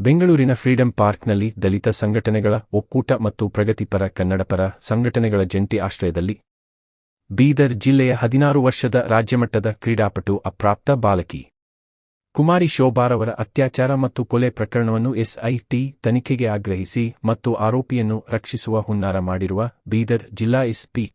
ಬೆಂಗಳೂರಿನ ಫ್ರೀಡಂ ಪಾರ್ಕ್ನಲ್ಲಿ ದಲಿತ ಸಂಘಟನೆಗಳ ಒಕ್ಕೂಟ ಮತ್ತು ಪ್ರಗತಿಪರ ಕನ್ನಡಪರ ಸಂಘಟನೆಗಳ ಜಂಟಿ ಆಶ್ರಯದಲ್ಲಿ ಬೀದರ್ ಜಿಲ್ಲೆಯ 16 ವರ್ಷದ ರಾಜ್ಯಮಟ್ಟದ ಕ್ರೀಡಾಪಟು ಅಪ್ರಾಪ್ತ ಬಾಲಕಿ ಕುಮಾರಿ ಶೋಭಾರವರ ಅತ್ಯಾಚಾರ ಮತ್ತು ಕೊಲೆ ಪ್ರಕರಣವನ್ನು ಎಸ್ಐಟಿ ತನಿಖೆಗೆ ಆಗ್ರಹಿಸಿ ಮತ್ತು ಆರೋಪಿಯನ್ನು ರಕ್ಷಿಸುವ ಹುನ್ನಾರ ಮಾಡಿರುವ ಬೀದರ್ ಜಿಲ್ಲಾ ಎಸ್ಪಿ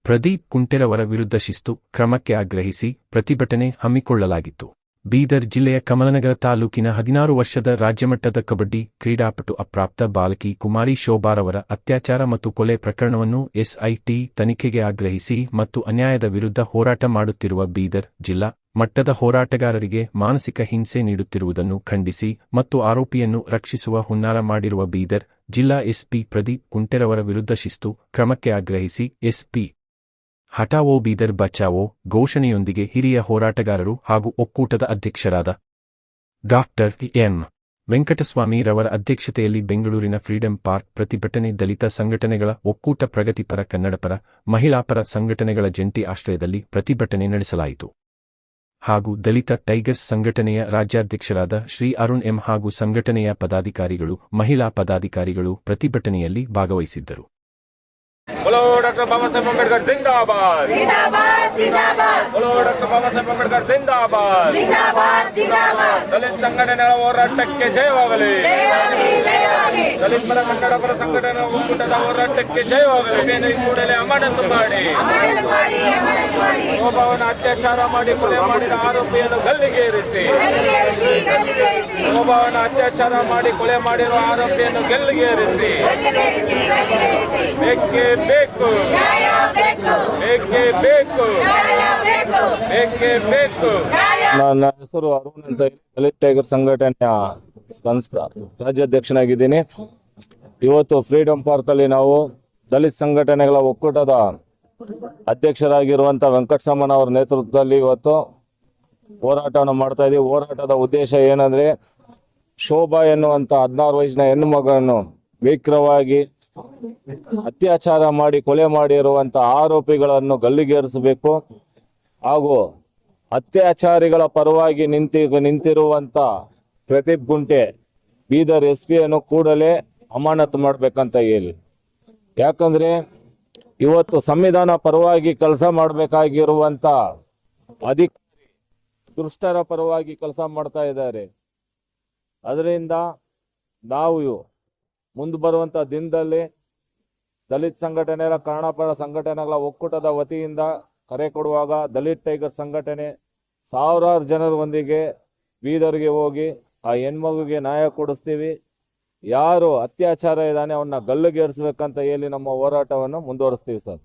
ಪ್ರದೀಪ್ ಕುಂಟೆರವರ ವಿರುದ್ಧ ಶಿಸ್ತು ಕ್ರಮಕ್ಕೆ ಆಗ್ರಹಿಸಿ ಪ್ರತಿಭಟನೆ ಹಮ್ಮಿಕೊಳ್ಳಲಾಗಿತ್ತು. ಬೀದರ್ ಜಿಲ್ಲೆಯ ಕಮಲನಗರ ತಾಲೂಕಿನ 16 ವರ್ಷದ ರಾಜ್ಯಮಟ್ಟದ ಕಬಡ್ಡಿ ಕ್ರೀಡಾಪಟು ಅಪ್ರಾಪ್ತ ಬಾಲಕಿ ಕುಮಾರಿ ಶೋಭಾರವರ ಅತ್ಯಾಚಾರ ಮತ್ತು ಕೊಲೆ ಪ್ರಕರಣವನ್ನು ಎಸ್ಐಟಿ ತನಿಖೆಗೆ ಆಗ್ರಹಿಸಿ ಮತ್ತು ಅನ್ಯಾಯದ ವಿರುದ್ಧ ಹೋರಾಟ ಮಾಡುತ್ತಿರುವ ಬೀದರ್ ಜಿಲ್ಲಾ ಮಟ್ಟದ ಹೋರಾಟಗಾರರಿಗೆ ಮಾನಸಿಕ ಹಿಂಸೆ ನೀಡುತ್ತಿರುವುದನ್ನು ಖಂಡಿಸಿ ಮತ್ತು ಆರೋಪಿಯನ್ನು ರಕ್ಷಿಸುವ ಹುನ್ನಾರ ಮಾಡಿರುವ ಬೀದರ್ ಜಿಲ್ಲಾ ಎಸ್ಪಿ ಪ್ರದೀಪ್ ಕುಂಟೆರವರ ವಿರುದ್ಧ ಶಿಸ್ತು ಕ್ರಮಕ್ಕೆ ಆಗ್ರಹಿಸಿ ಎಸ್ಪಿ ಹಠಾವೋ ಬೀದರ್ ಬಚಾವೋ ಘೋಷಣೆಯೊಂದಿಗೆ ಹಿರಿಯ ಹೋರಾಟಗಾರರು ಹಾಗೂ ಒಕ್ಕೂಟದ ಅಧ್ಯಕ್ಷರಾದ ಡಾಕ್ಟರ್ ಎಂ. ವೆಂಕಟಸ್ವಾಮಿ ರವರ ಅಧ್ಯಕ್ಷತೆಯಲ್ಲಿ ಬೆಂಗಳೂರಿನ ಫ್ರೀಡಂ ಪಾರ್ಕ್ ಪ್ರತಿಭಟನೆ ದಲಿತ ಸಂಘಟನೆಗಳ ಒಕ್ಕೂಟ ಪ್ರಗತಿಪರ ಕನ್ನಡಪರ ಮಹಿಳಾಪರ ಸಂಘಟನೆಗಳ ಜಂಟಿ ಆಶ್ರಯದಲ್ಲಿ ಪ್ರತಿಭಟನೆ ನಡೆಸಲಾಯಿತು. ಹಾಗೂ ದಲಿತ ಟೈಗರ್ಸ್ ಸಂಘಟನೆಯ ರಾಜ್ಯಾಧ್ಯಕ್ಷರಾದ ಶ್ರೀ ಅರುಣ್ ಎಂ ಹಾಗೂ ಸಂಘಟನೆಯ ಪದಾಧಿಕಾರಿಗಳು ಮಹಿಳಾ ಪದಾಧಿಕಾರಿಗಳು ಪ್ರತಿಭಟನೆಯಲ್ಲಿ ಭಾಗವಹಿಸಿದ್ದರು. बोलो डॉक्टर बाबा साहेब अंबेडकर जिंदाबाद जिंदाबाद जिंदाबाद बोलो डॉक्टर बाबा साहेब अंबेडकर जिंदाबाद जिंदाबाद जिंदाबाद दलित ಸಂಘಟನೆಗಳ ಹೋರಾಟಕ್ಕೆ ಜಯವಾಗಲಿ ಜಯವಾಗಲಿ ದಲಿತ ಪರ ಕನ್ನಡಪರ ಸಂಘಟನೆಗಳ ಒಕ್ಕೂಟದ ಹೋರಾಟಕ್ಕೆ ಜಯವಾಗಲಿ. ಈ ಕೂಡಲೇ ಅಮಾನತು ಮಾಡಿ ಶೋಭಾವನ ಅತ್ಯಾಚಾರ ಮಾಡಿ ಕೊಲೆ ಮಾಡಿದ ಆರೋಪಿಯನ್ನು ಗಲ್ಲಿಗೇರಿಸಿ ಶೋಭಾವನ ಅತ್ಯಾಚಾರ ಮಾಡಿ ಕೊಲೆ ಮಾಡಿರುವ ಆರೋಪಿಯನ್ನು ಗಲ್ಲಿಗೇರಿಸಿ ಬೇಕೇ ಬೇಕು ಬೇಕೇ ಬೇಕು ಬೇಕೇ ಬೇಕು. ನನ್ನ ಹೆಸರು ಅರುಣ್ ಅಂತ ದಲಿತ ಟೈಗರ್ ಸಂಘಟನೆಯ ರಾಜ್ಯಾಧ್ಯಕ್ಷನಾಗಿದ್ದೀನಿ. ಇವತ್ತು ಫ್ರೀಡಂ ಪಾರ್ಕ್ ಅಲ್ಲಿ ನಾವು ದಲಿತ ಸಂಘಟನೆಗಳ ಒಕ್ಕೂಟದ ಅಧ್ಯಕ್ಷರಾಗಿರುವಂತ ವೆಂಕಟಸ್ವಾಮಿ ಅವರ ನೇತೃತ್ವದಲ್ಲಿ ಇವತ್ತು ಹೋರಾಟವನ್ನು ಮಾಡ್ತಾ ಇದ್ದೀವಿ. ಹೋರಾಟದ ಉದ್ದೇಶ ಏನಂದ್ರೆ ಶೋಭಾ ಎನ್ನುವಂತ 16 ವಯಸ್ಸಿನ ಹೆಣ್ಣು ಮಗನನ್ನು ಭೀಕರವಾಗಿ ಅತ್ಯಾಚಾರ ಮಾಡಿ ಕೊಲೆ ಮಾಡಿರುವಂತ ಆರೋಪಿಗಳನ್ನು ಗಲ್ಲಿಗೇರಿಸಬೇಕು ಹಾಗೂ ಅತ್ಯಾಚಾರಿಗಳ ಪರವಾಗಿ ನಿಂತಿರುವಂತ ಪ್ರದೀಪ್ ಕುಂಟೆ ಬೀದರ್ ಎಸ್ಪಿಯನ್ನು ಕೂಡಲೇ ಅಮಾನತು ಮಾಡಬೇಕಂತ ಹೇಳಿ. ಯಾಕಂದ್ರೆ ಇವತ್ತು ಸಂವಿಧಾನ ಪರವಾಗಿ ಕೆಲಸ ಮಾಡಬೇಕಾಗಿರುವಂತ ಅಧಿಕಾರಿ ದುಷ್ಟರ ಪರವಾಗಿ ಕೆಲಸ ಮಾಡ್ತಾ ಇದ್ದಾರೆ. ಅದರಿಂದ ನಾವು ಮುಂದೆ ಬರುವಂತ ದಿನದಲ್ಲಿ ದಲಿತ ಸಂಘಟನೆಗಳ ಕನ್ನಡಪರ ಸಂಘಟನೆಗಳ ಒಕ್ಕೂಟದ ವತಿಯಿಂದ ಕರೆ ಕೊಡುವಾಗ ದಲಿತ ಟೈಗರ್ ಸಂಘಟನೆ ಸಾವಿರಾರು ಜನರೊಂದಿಗೆ ಬೀದರ್ಗೆ ಹೋಗಿ ಆ ಹೆಣ್ಮಗುಗೆ ನ್ಯಾಯ ಕೊಡಿಸ್ತೀವಿ. ಯಾರು ಅತ್ಯಾಚಾರ ಇದ್ದಾನೆ ಅವನ್ನ ಗಲ್ಲಿಗೇರಿಸಬೇಕಂತ ಹೇಳಿ ನಮ್ಮ ಹೋರಾಟವನ್ನು ಮುಂದುವರಿಸ್ತೀವಿ ಸರ್.